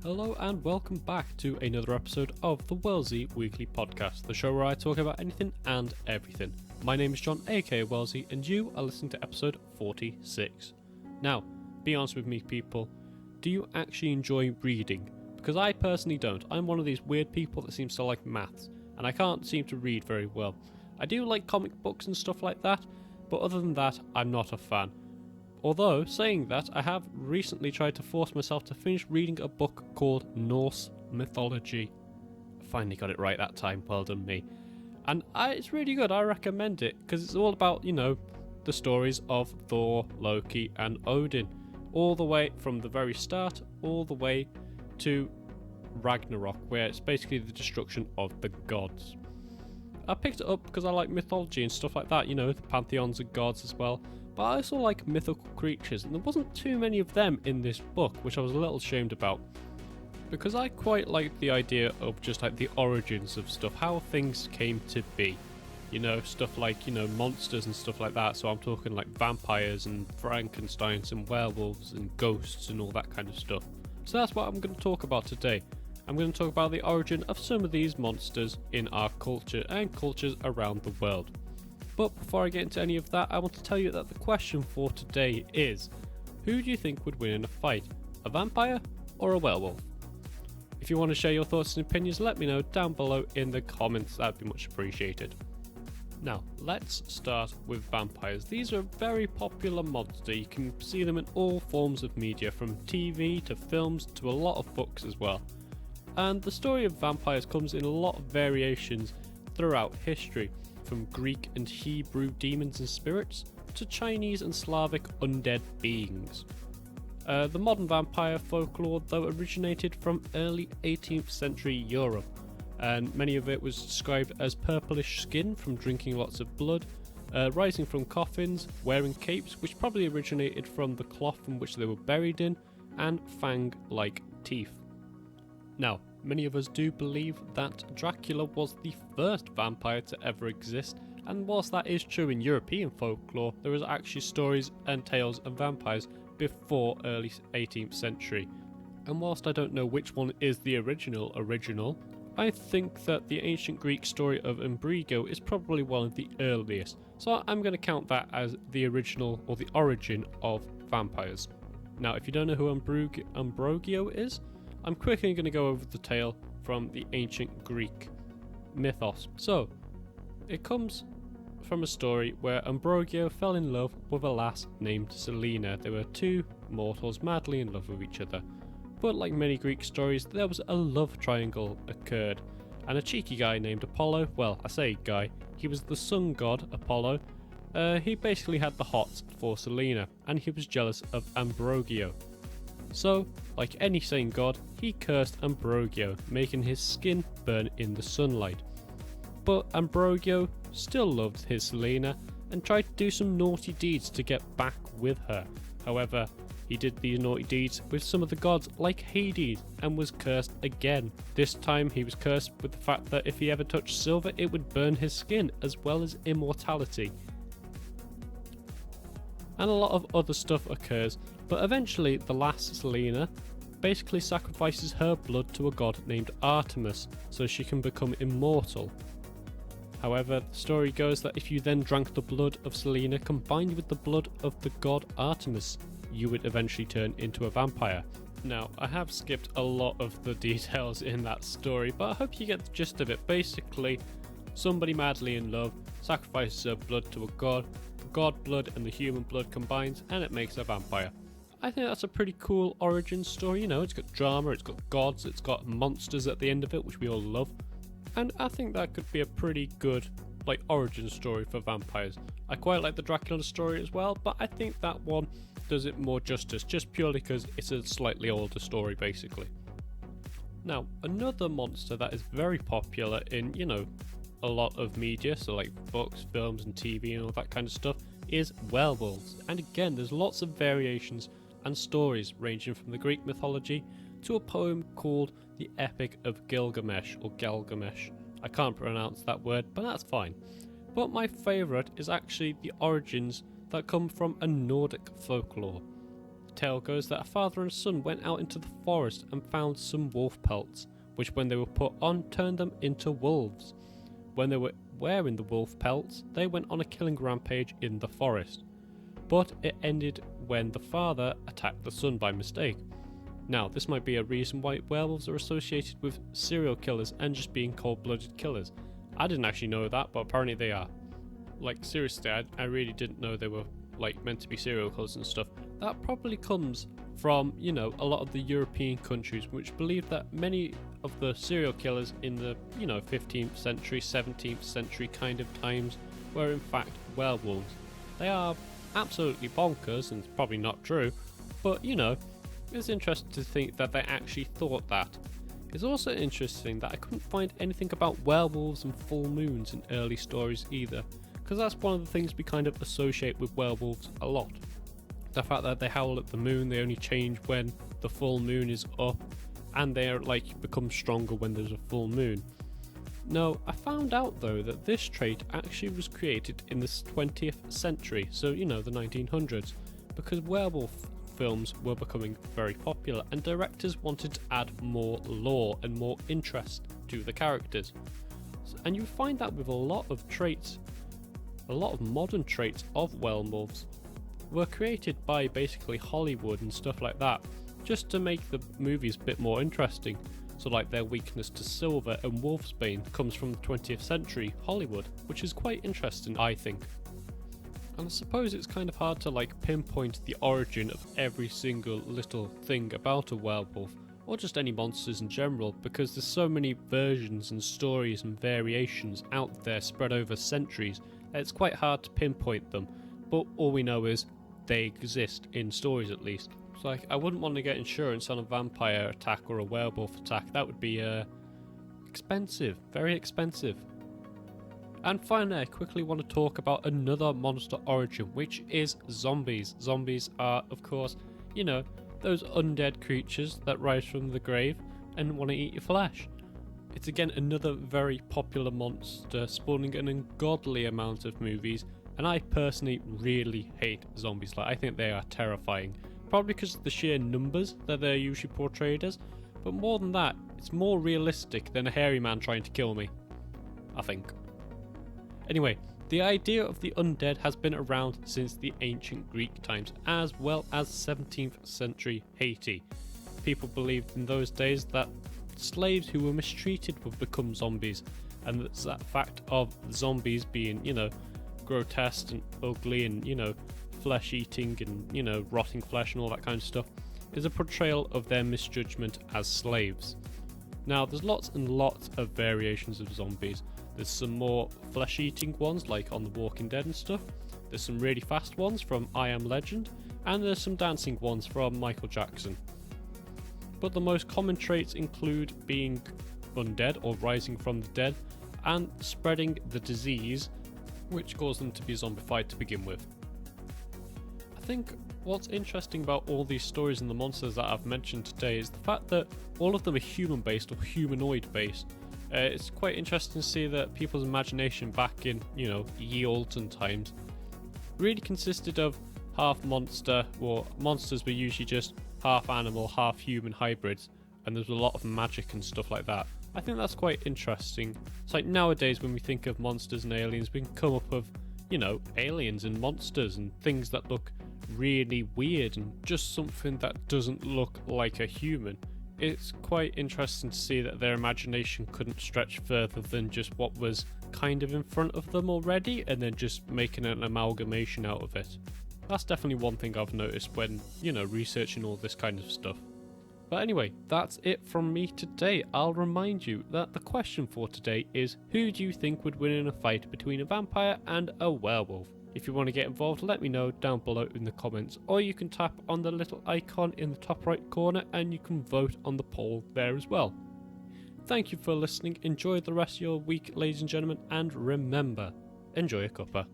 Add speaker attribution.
Speaker 1: Hello and welcome back to another episode of the Wellsy Weekly Podcast, the show where I talk about anything and everything. My name is John, aka Wellsy, and you are listening to episode 46. Now, be honest with me people, do you actually enjoy reading? Because I personally don't. I'm one of these weird people that seems to like maths, and I can't seem to read very well. I do like comic books and stuff like that, but other than that, I'm not a fan. Although, saying that, I have recently tried to force myself to finish reading a book called Norse Mythology. I finally got it right that time, well done me. And it's really good, I recommend it, because it's all about, the stories of Thor, Loki and Odin. All the way from the very start, all the way to Ragnarok, where it's basically the destruction of the gods. I picked it up because I like mythology and stuff like that, the pantheons of gods as well. But I also like mythical creatures, and there wasn't too many of them in this book, which I was a little ashamed about. Because I quite like the idea of just like the origins of stuff, how things came to be. Stuff like, monsters and stuff like that, so I'm talking like vampires and Frankensteins and werewolves and ghosts and all that kind of stuff. So that's what I'm going to talk about today. I'm going to talk about the origin of some of these monsters in our culture and cultures around the world. But before I get into any of that, I want to tell you that the question for today is, who do you think would win in a fight? A vampire or a werewolf? If you want to share your thoughts and opinions, let me know down below in the comments, that'd be much appreciated. Now, let's start with vampires. These are a very popular monster. You can see them in all forms of media, from TV to films to a lot of books as well. And the story of vampires comes in a lot of variations throughout history, from Greek and Hebrew demons and spirits to Chinese and Slavic undead beings. The modern vampire folklore, though, originated from early 18th century Europe, and many of it was described as purplish skin from drinking lots of blood, rising from coffins, wearing capes, which probably originated from the cloth in which they were buried in, and fang-like teeth. Now, many of us do believe that Dracula was the first vampire to ever exist, and whilst that is true in European folklore, there is actually stories and tales of vampires before early 18th century. And whilst I don't know which one is the original, I think that the ancient Greek story of Umbrigo is probably one of the earliest, so I'm going to count that as the original or the origin of vampires. Now, if you don't know who Ambrogio is, I'm quickly going to go over the tale from the ancient Greek mythos. So, it comes from a story where Ambrogio fell in love with a lass named Selena. They were two mortals madly in love with each other. But like many Greek stories, there was a love triangle occurred, and a cheeky guy named Apollo, well, I say guy, he was the sun god Apollo, he basically had the hots for Selena, and he was jealous of Ambrogio. So, like any sane god, he cursed Ambrogio, making his skin burn in the sunlight. But Ambrogio still loved his Selena and tried to do some naughty deeds to get back with her. However, he did these naughty deeds with some of the gods like Hades and was cursed again. This time he was cursed with the fact that if he ever touched silver, it would burn his skin, as well as immortality. And a lot of other stuff occurs, but eventually the last Selena basically sacrifices her blood to a god named Artemis so she can become immortal. However, the story goes that if you then drank the blood of Selena combined with the blood of the god Artemis, you would eventually turn into a vampire. Now, I have skipped a lot of the details in that story, but I hope you get the gist of it. Basically, somebody madly in love sacrifices her blood to a god, the god blood and the human blood combines, and it makes a vampire. I think that's a pretty cool origin story. It's got drama, it's got gods, it's got monsters at the end of it, which we all love. And I think that could be a pretty good origin story for vampires. I quite like the Dracula story as well, but I think that one does it more justice, just purely because it's a slightly older story basically. Now, another monster that is very popular in, a lot of media, so like books, films and TV and all that kind of stuff, is werewolves. And again, there's lots of variations and stories ranging from the Greek mythology to a poem called the Epic of Gilgamesh, or Galgamesh. I can't pronounce that word, but that's fine. But my favourite is actually the origins that come from a Nordic folklore. tale goes that a father and son went out into the forest and found some wolf pelts, which when they were put on turned them into wolves. When they were wearing the wolf pelts, they went on a killing rampage in the forest. But it ended when the father attacked the son by mistake. Now, this might be a reason why werewolves are associated with serial killers and just being cold-blooded killers. I didn't actually know that, but apparently they are. Like, seriously, I really didn't know they were, like, meant to be serial killers and stuff. That probably comes from, you know, a lot of the European countries which believe that many of the serial killers in the, you know, 15th century, 17th century kind of times were in fact werewolves. They are absolutely bonkers, and it's probably not true, but, you know, it's interesting to think that they actually thought that. It's also interesting that I couldn't find anything about werewolves and full moons in early stories either, because that's one of the things we kind of associate with werewolves a lot. The fact that they howl at the moon, they only change when the full moon is up, and they're like become stronger when there's a full moon. No, I found out though that this trait actually was created in the 20th century, so you know, the 1900s, because werewolf films were becoming very popular and directors wanted to add more lore and more interest to the characters. And you find that with a lot of traits, a lot of modern traits of werewolves were created by basically Hollywood and stuff like that, just to make the movies a bit more interesting. So like their weakness to silver and wolfsbane comes from the 20th century Hollywood, which is quite interesting, I think. And I suppose it's kind of hard to like pinpoint the origin of every single little thing about a werewolf, or just any monsters in general, because there's so many versions and stories and variations out there spread over centuries that it's quite hard to pinpoint them, but all we know is they exist in stories at least. It's like, I wouldn't want to get insurance on a vampire attack or a werewolf attack. That would be expensive, very expensive. And finally, I quickly want to talk about another monster origin, which is zombies. Zombies are, of course, you know, those undead creatures that rise from the grave and want to eat your flesh. It's again another very popular monster, spawning an ungodly amount of movies, and I personally really hate zombies. Like, I think they are terrifying. Probably because of the sheer numbers that they're usually portrayed as, but more than that, it's more realistic than a hairy man trying to kill me, I think. Anyway, the idea of the undead has been around since the ancient Greek times, as well as 17th century Haiti. People believed in those days that slaves who were mistreated would become zombies, and that's that fact of zombies being, you know, grotesque and ugly and, you know, flesh eating and, you know, rotting flesh and all that kind of stuff, is a portrayal of their misjudgment as slaves. Now, there's lots and lots of variations of zombies. There's some more flesh-eating ones, like on The Walking Dead and stuff. There's some really fast ones from I Am Legend, and there's some dancing ones from Michael Jackson. But the most common traits include being undead or rising from the dead, and spreading the disease, which caused them to be zombified to begin with. I think what's interesting about all these stories and the monsters that I've mentioned today is the fact that all of them are human-based or humanoid-based. It's quite interesting to see that people's imagination back in, you know, ye olden times really consisted of half monster, or monsters were usually just half animal, half human hybrids, and there's a lot of magic and stuff like that. I think that's quite interesting. It's like nowadays when we think of monsters and aliens, we can come up with, you know, aliens and monsters and things that look really weird and just something that doesn't look like a human. It's quite interesting to see that their imagination couldn't stretch further than just what was kind of in front of them already, and then just making an amalgamation out of it. That's definitely one thing I've noticed when, you know, researching all this kind of stuff. But anyway, that's it from me today. I'll remind you that the question for today is, who do you think would win in a fight between a vampire and a werewolf? If you want to get involved, let me know down below in the comments, or you can tap on the little icon in the top right corner and you can vote on the poll there as well. Thank you for listening, enjoy the rest of your week ladies and gentlemen, and remember, enjoy a cuppa.